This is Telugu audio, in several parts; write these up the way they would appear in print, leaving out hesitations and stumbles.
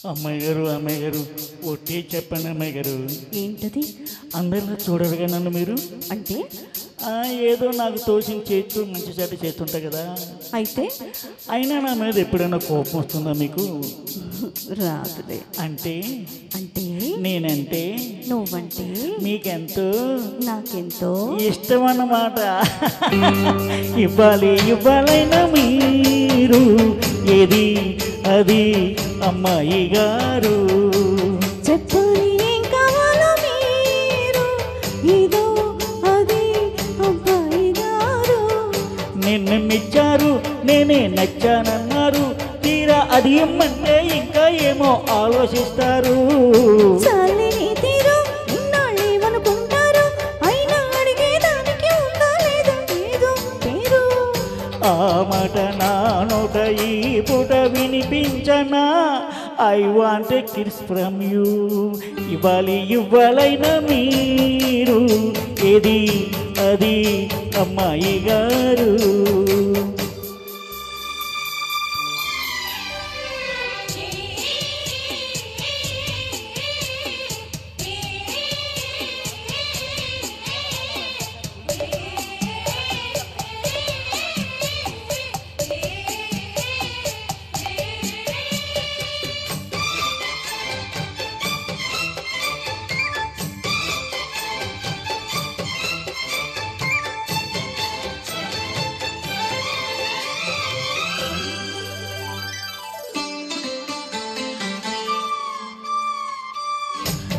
అమ్మాయి గారు ఒట్టి చెప్పండి అమ్మాయి గారు. ఏంటది? అందరిలో చూడరుగా నన్ను మీరు? అంటే ఏదో నాకు తోచిన చేస్తూ మంచి చెడ్డ చేస్తుంటా కదా. అయితే అయినా నా మీద ఎప్పుడైనా కోపం వస్తుందా మీకు? రాదులే. అంటే అంటే నేనంటే నువ్వంటే మీకెంతో నాకెంతో ఇష్టం అన్నమాట. ఇవ్వాలైనా మీరు ఏది అది అమ్మాయి గారు. చెప్పని ఏం కావాలో మీరు ఏదో అది అబ్బాయి గారు. నిన్ను మెచ్చారు నేనే నచ్చానన్నారు, తీరా అది ఇమ్మంటే ఇంకా ఏమో ఆలోచిస్తారు. చాలని తీరు ఇన్నాళ్ళేమనుకుంటారు, అయినా అడిగేదానికి ఉందా లేదా ఏదో పేరు. ఆ మాట నా నోట ఈ పూట వినిపించనా? I want a kiss from you. ఇవ్వాలైనా మీరు ఏది అది అమ్మాయి గారు.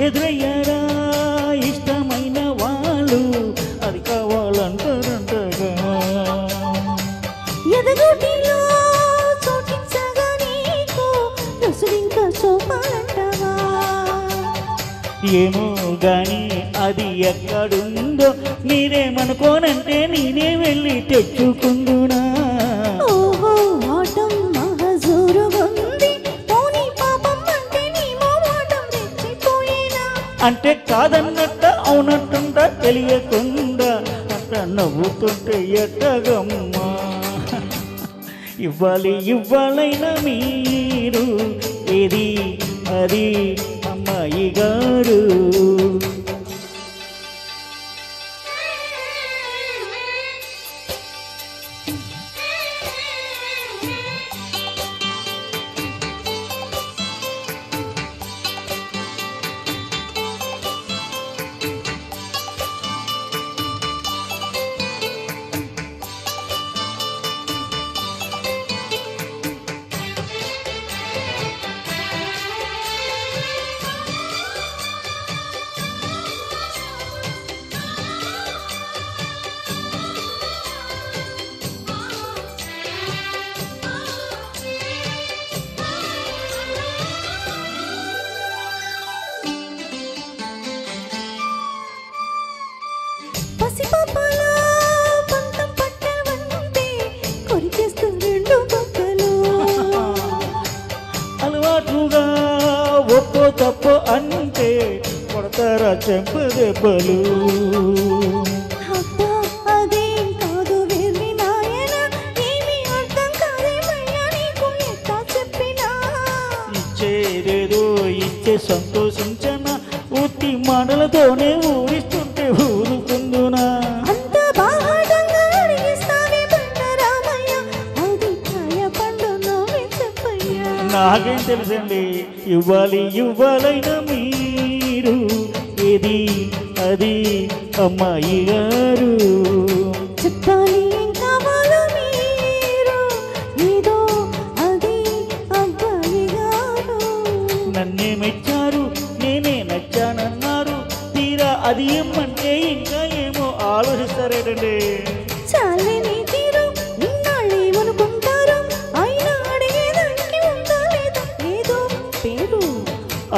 ఎదురయ్యారా ఇష్టమైన వాళ్ళు, అది కావాలంటారంటగా. ఎదగొట్టిలో చోటించగా నీకు రసులింకా చూపాలంటావా? ఏమో గాని అది ఎక్కడుందో మీరేమనుకోనంటే నేనే వెళ్ళి తెచ్చుకుందునా. ఓహో ఆటం మహజూరుగుంది, పోనీ పాపం అంటే నీమో వాటం రెచ్చిపోయేనా? అంటే కాదన్నట్ట అవునట్టుంట తెలియకుండా అంట నవ్వుతుంటే ఎట్టగమ్మా. ఇవ్వాలైనా మీరు ఏది అది అమ్మాయి గారు. పసిపాపలా పంతం పట్టవంటే కొరికేస్తూ రెండు పక్కలు. అలవాటుగా ఒక్కో తప్పు అంటే కొడతారా చెంపదెబ్బలు. అబ్బా అదేం కాదు వెర్రి నాయన, ఏమీ అర్థం కాదేమయ్యా నీకు ఎట్టా చెప్పినా. ఇచ్చేదేదో ఇచ్చే సంతోషించన, ఉత్తి మాటలతోనే ఊరిస్తుంటే ఊరుకుందునా. అంత బాహాటంగా అడిగిస్తావే బండరామయ్య, అది కాయ పండు నవ్వే చెప్పయ్యా. నాకేం తెలుసండి. ఇవ్వాలైనా మీరు ఏది అది అమ్మాయి గారు. చెప్పాలి ఏం కావాలో మీరు ఏదో అది అబ్బాయి గారు. నన్నే మెచ్చారు నేనే నచ్చానన్నారు, తీరా అది ఇమ్మంటే ఇంకా ఏమో ఆలోచిస్తారేటండి. చాలని తీరు ఇన్నాళ్ళేమనుకుంటారు, అయినా అడిగేదానికి ఉందా లేదా ఏదో పేరు.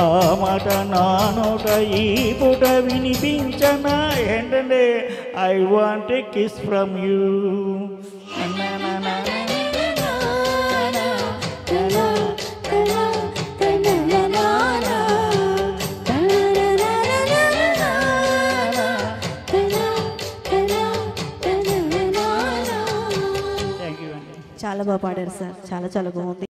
ఆ మాట నా నోట ఈ పూట వినిపించనా? ఏంటండి I want a kiss from you. చాలా బాగా పాడారు సార్, చాలా చాలా బాగుంది.